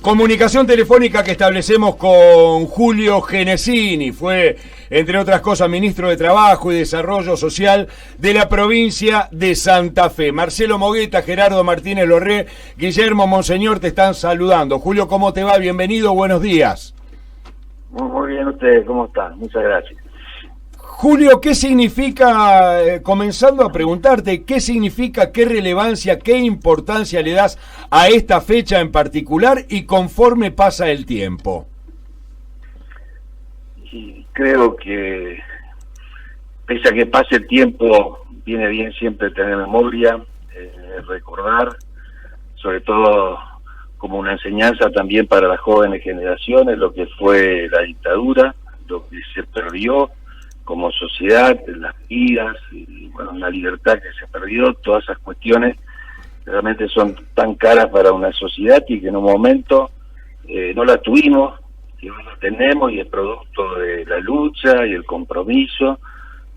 Comunicación telefónica que establecemos con Julio Genesini, fue, entre otras cosas, ministro de Trabajo y Desarrollo Social de la provincia de Santa Fe. Marcelo Mogueta, Gerardo Martínez Lorré, Guillermo Monseñor te están saludando. Julio, ¿cómo te va? Bienvenido, buenos días. Muy bien, ustedes, ¿cómo están? Muchas gracias. Julio, ¿qué significa, comenzando a preguntarte, qué significa, qué relevancia, qué importancia le das a esta fecha en particular y conforme pasa el tiempo? Y creo que, pese a que pase el tiempo, viene bien siempre tener memoria, recordar, sobre todo como una enseñanza también para las jóvenes generaciones, lo que fue la dictadura, lo que se perdió como sociedad, las vidas, y bueno, la libertad que se perdió, todas esas cuestiones realmente son tan caras para una sociedad y que en un momento no la tuvimos, que hoy la tenemos y es producto de la lucha y el compromiso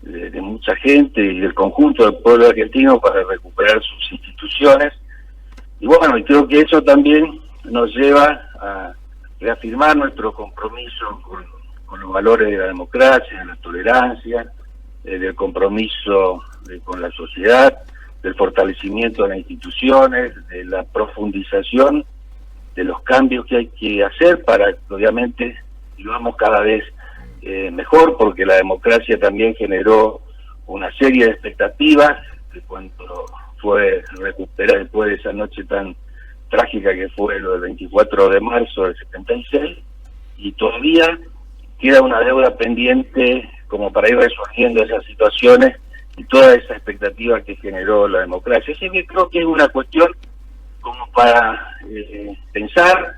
de mucha gente y del conjunto del pueblo argentino para recuperar sus instituciones. Y bueno, y creo que eso también nos lleva a reafirmar nuestro compromiso con los valores de la democracia, de la tolerancia, del compromiso con la sociedad, del fortalecimiento de las instituciones, de la profundización de los cambios que hay que hacer para que obviamente vivamos cada vez mejor, porque la democracia también generó una serie de expectativas de cuando fue recuperada después de esa noche tan trágica que fue lo del 24 de marzo del 76, y todavía queda una deuda pendiente como para ir resolviendo esas situaciones y toda esa expectativa que generó la democracia. Así que creo que es una cuestión como para pensar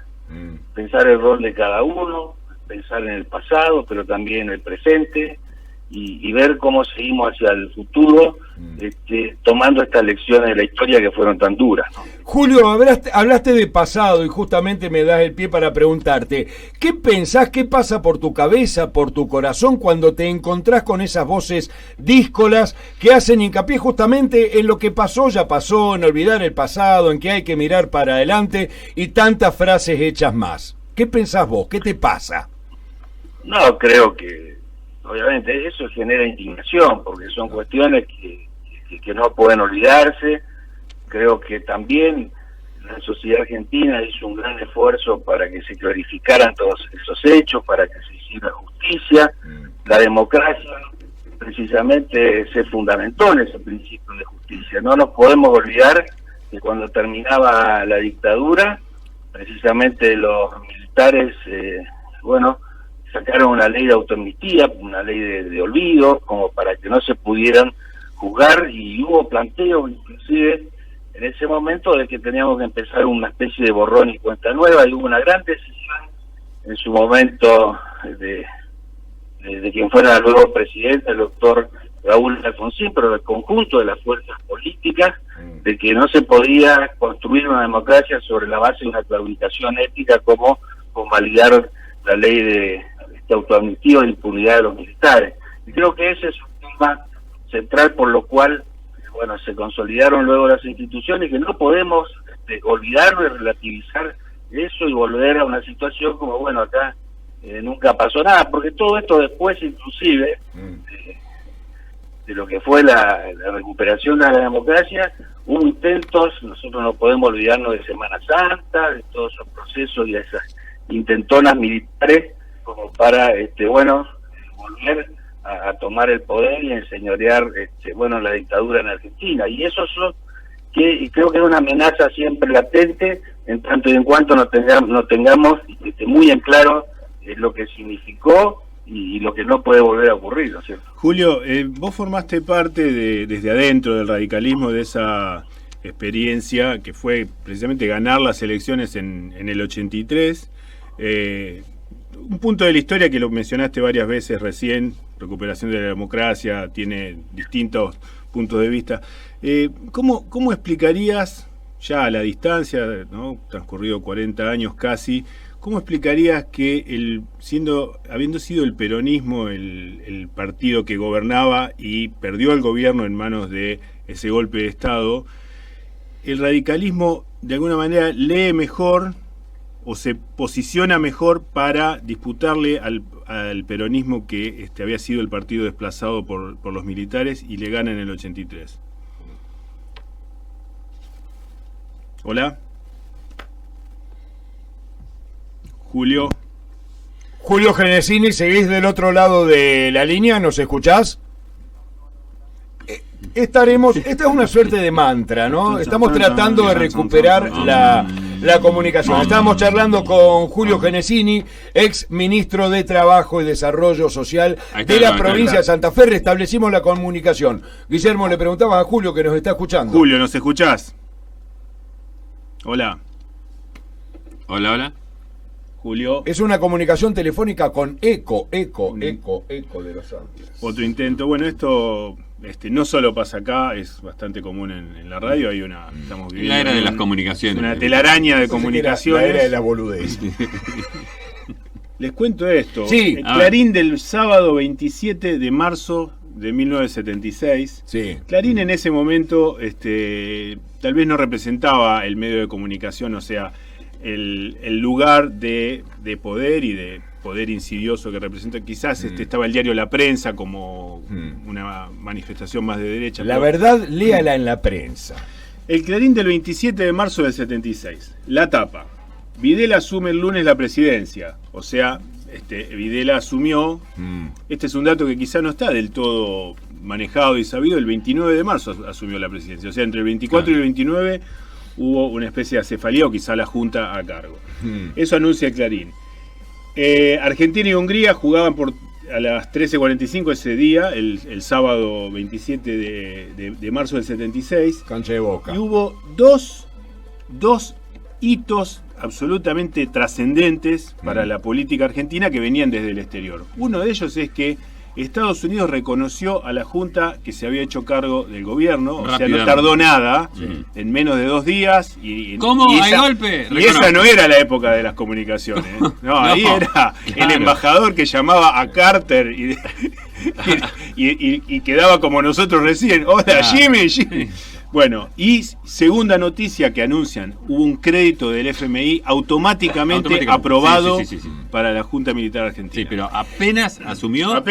el rol de cada uno, pensar en el pasado, pero también en el presente, y ver cómo seguimos hacia el futuro, tomando estas lecciones de la historia que fueron tan duras, ¿no? Julio, hablaste de pasado y justamente me das el pie para preguntarte, ¿qué pensás, qué pasa por tu cabeza, por tu corazón cuando te encontrás con esas voces díscolas que hacen hincapié justamente en lo que pasó, ya pasó, en olvidar el pasado, en que hay que mirar para adelante y tantas frases hechas más? ¿Qué pensás vos? ¿Qué te pasa? No, creo que obviamente eso genera indignación, porque son cuestiones que no pueden olvidarse. Creo que también la sociedad argentina hizo un gran esfuerzo para que se clarificaran todos esos hechos, para que se hiciera justicia. La democracia precisamente se fundamentó en ese principio de justicia. No nos podemos olvidar que cuando terminaba la dictadura, precisamente los militares, sacaron una ley de autoamnistía, una ley de olvido, como para que no se pudieran juzgar, y hubo planteos inclusive en ese momento de que teníamos que empezar una especie de borrón y cuenta nueva, y hubo una gran decisión en su momento de quien fuera el nuevo presidente, el doctor Raúl Alfonsín, pero del conjunto de las fuerzas políticas, de que no se podía construir una democracia sobre la base de una claudicación ética como convalidar la ley de autoamnistía o de impunidad de los militares. Y creo que ese es un tema central por lo cual se consolidaron luego las instituciones, que no podemos olvidarlo y relativizar eso y volver a una situación como acá nunca pasó nada, porque todo esto después inclusive de lo que fue la recuperación de la democracia, hubo intentos, nosotros no podemos olvidarnos de Semana Santa, de todos esos procesos y de esas intentonas militares como para volver a tomar el poder y enseñorear la dictadura en Argentina, y eso y creo que es una amenaza siempre latente en tanto y en cuanto no tengamos muy en claro lo que significó y lo que no puede volver a ocurrir, ¿no es cierto? Julio, vos formaste parte desde adentro del radicalismo, de esa experiencia que fue precisamente ganar las elecciones en el 83. Un punto de la historia que lo mencionaste varias veces recién, recuperación de la democracia, tiene distintos puntos de vista. ¿Cómo explicarías, ya a la distancia, ¿no?, transcurrido 40 años casi, cómo explicarías que habiendo sido el peronismo el partido que gobernaba y perdió el gobierno en manos de ese golpe de Estado, el radicalismo de alguna manera lee mejor o se posiciona mejor para disputarle al peronismo que había sido el partido desplazado por los militares y le gana en el 83. Hola. Julio. Julio Genesini, ¿seguís del otro lado de la línea? ¿Nos escuchás? Esta es una suerte de mantra, ¿no? Estamos tratando de recuperar la comunicación. Estábamos charlando con Julio Genesini, ex ministro de Trabajo y Desarrollo Social de la provincia de Santa Fe. Restablecimos la comunicación. Guillermo, le preguntaba a Julio, que nos está escuchando. Julio, ¿nos escuchás? Hola. Hola. Julio. Es una comunicación telefónica con eco de los Andes. Otro intento. Bueno, esto no solo pasa acá, es bastante común en la radio. Hay estamos viviendo la era de las comunicaciones. Una telaraña de comunicaciones. La era de la boludez. Les cuento esto. Sí. El Clarín del sábado 27 de marzo de 1976. Sí. Clarín en ese momento tal vez no representaba el medio de comunicación, o sea, el lugar de poder y de poder insidioso que representa. Quizás estaba el diario La Prensa como una manifestación más de derecha. La verdad, léala en la prensa. El Clarín del 27 de marzo del 76. La tapa. Videla asume el lunes la presidencia. O sea, Videla asumió. Este es un dato que quizá no está del todo manejado y sabido. El 29 de marzo asumió la presidencia. O sea, entre el 24 y el 29 hubo una especie de acefalía o quizá la Junta a cargo. Eso anuncia el Clarín. Argentina y Hungría jugaban a las 13:45 ese día, el sábado 27 de marzo del 76. Cancha de Boca. Y hubo dos hitos absolutamente trascendentes para la política argentina que venían desde el exterior. Uno de ellos es que Estados Unidos reconoció a la Junta que se había hecho cargo del gobierno, o sea, no tardó nada, en menos de 2 días. ¿Cómo? ¿Hay golpe? Y esa no era la época de las comunicaciones. No, ahí era el embajador que llamaba a Carter y quedaba como nosotros recién. Hola, Jimmy. Bueno, y segunda noticia que anuncian, hubo un crédito del FMI automáticamente aprobado para la Junta Militar Argentina. Sí, pero apenas asumió.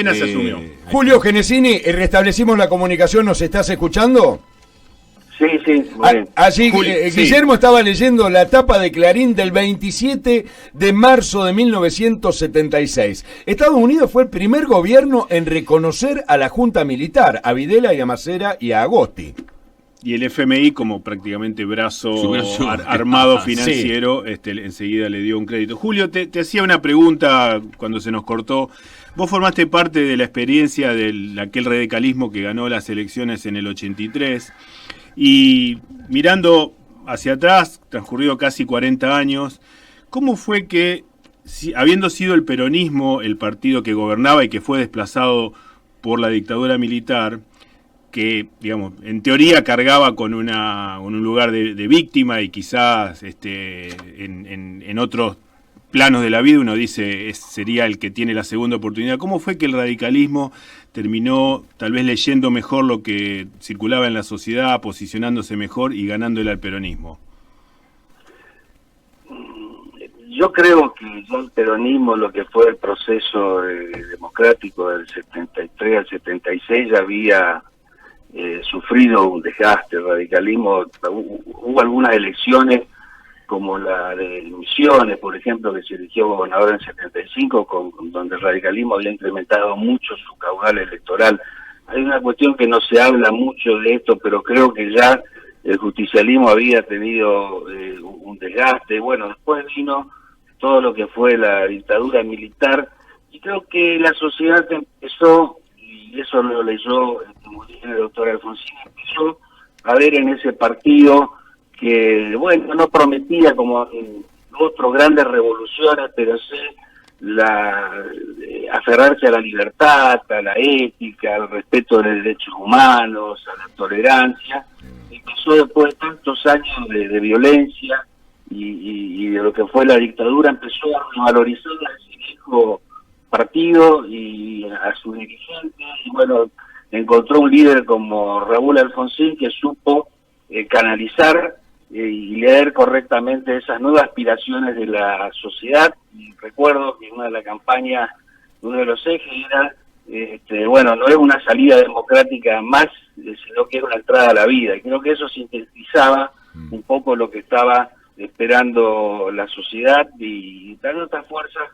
Julio Genesini, restablecimos la comunicación, ¿nos estás escuchando? Sí. Allí Guillermo estaba leyendo la tapa de Clarín del 27 de marzo de 1976. Estados Unidos fue el primer gobierno en reconocer a la Junta Militar, a Videla y a Macera y a Agosti. Y el FMI, como prácticamente brazo armado financiero, enseguida le dio un crédito. Julio, te hacía una pregunta cuando se nos cortó. Vos formaste parte de la experiencia de aquel radicalismo que ganó las elecciones en el 83. Y mirando hacia atrás, transcurrido casi 40 años, ¿cómo fue que, habiendo sido el peronismo el partido que gobernaba y que fue desplazado por la dictadura militar, que, digamos, en teoría cargaba con un lugar de víctima y quizás en otros planos de la vida uno dice sería el que tiene la segunda oportunidad? ¿Cómo fue que el radicalismo terminó tal vez leyendo mejor lo que circulaba en la sociedad, posicionándose mejor y ganándole al peronismo? Yo creo que ya el peronismo, lo que fue el proceso democrático del 73 al 76, ya había sufrido un desgaste. El radicalismo, hubo algunas elecciones como la de Misiones, por ejemplo, que se eligió gobernador en 75, donde el radicalismo había incrementado mucho su caudal electoral. Hay una cuestión que no se habla mucho de esto, pero creo que ya el justicialismo había tenido un desgaste. Bueno, después vino todo lo que fue la dictadura militar, y creo que la sociedad empezó, y eso lo leyó muy bien el doctor Alfonsín, empezó a ver en ese partido que, bueno, no prometía como otros grandes revoluciones, pero sí aferrarse a la libertad, a la ética, al respeto de los derechos humanos, a la tolerancia. Empezó después de tantos años de violencia y de lo que fue la dictadura, empezó a revalorizar a ese viejo partido y a sus dirigentes, y bueno, encontró un líder como Raúl Alfonsín que supo canalizar y leer correctamente esas nuevas aspiraciones de la sociedad. Y recuerdo que una de las campañas, uno de los ejes era, bueno, no es una salida democrática más, sino que es una entrada a la vida. Y creo que eso sintetizaba un poco lo que estaba esperando la sociedad, y tal otras fuerzas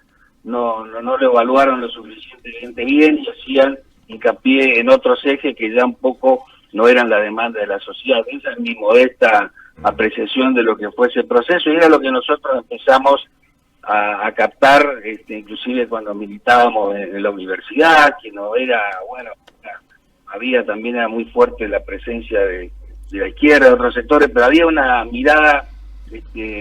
no lo evaluaron lo suficientemente bien y hacían hincapié en otros ejes que ya un poco no eran la demanda de la sociedad. Esa es mi modesta apreciación de lo que fue ese proceso, y era lo que nosotros empezamos a captar, inclusive cuando militábamos en la universidad, que no era, bueno, había también era muy fuerte la presencia de la izquierda, de otros sectores, pero había una mirada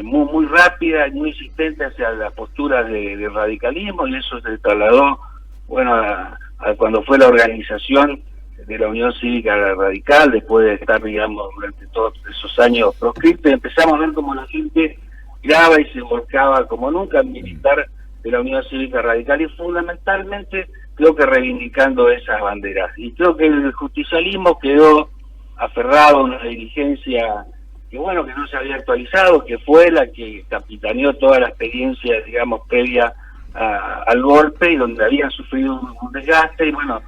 muy rápida y muy insistente hacia las posturas de radicalismo, y eso se trasladó, bueno, a cuando fue la organización de la Unión Cívica Radical, después de estar, digamos, durante todos esos años proscriptos, empezamos a ver cómo la gente graba y se volcaba como nunca en militar de la Unión Cívica Radical, y fundamentalmente creo que reivindicando esas banderas. Y creo que el justicialismo quedó aferrado a una dirigencia que, bueno, que no se había actualizado, que fue la que capitaneó toda la experiencia, digamos, previa al golpe, y donde habían sufrido un desgaste, y bueno,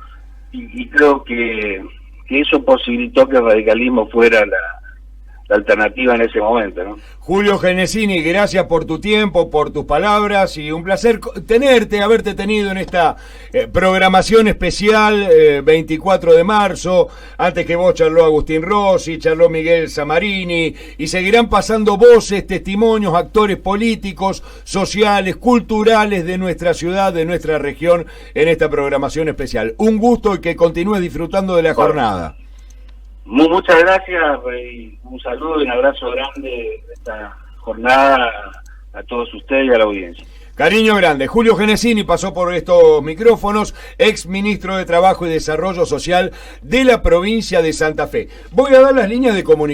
y creo que eso posibilitó que el radicalismo fuera la alternativa en ese momento, ¿no? Julio Genesini, gracias por tu tiempo, por tus palabras, y un placer haberte tenido en esta programación especial 24 de marzo. Antes que vos charló Agustín Rossi, charló Miguel Samarini, y seguirán pasando voces, testimonios, actores políticos, sociales, culturales de nuestra ciudad, de nuestra región, en esta programación especial. Un gusto, y que continúes disfrutando de la jornada. Muchas gracias, y un saludo y un abrazo grande de esta jornada a todos ustedes y a la audiencia. Cariño grande. Julio Genesini pasó por estos micrófonos, ex ministro de Trabajo y Desarrollo Social de la provincia de Santa Fe. Voy a dar las líneas de comunicación.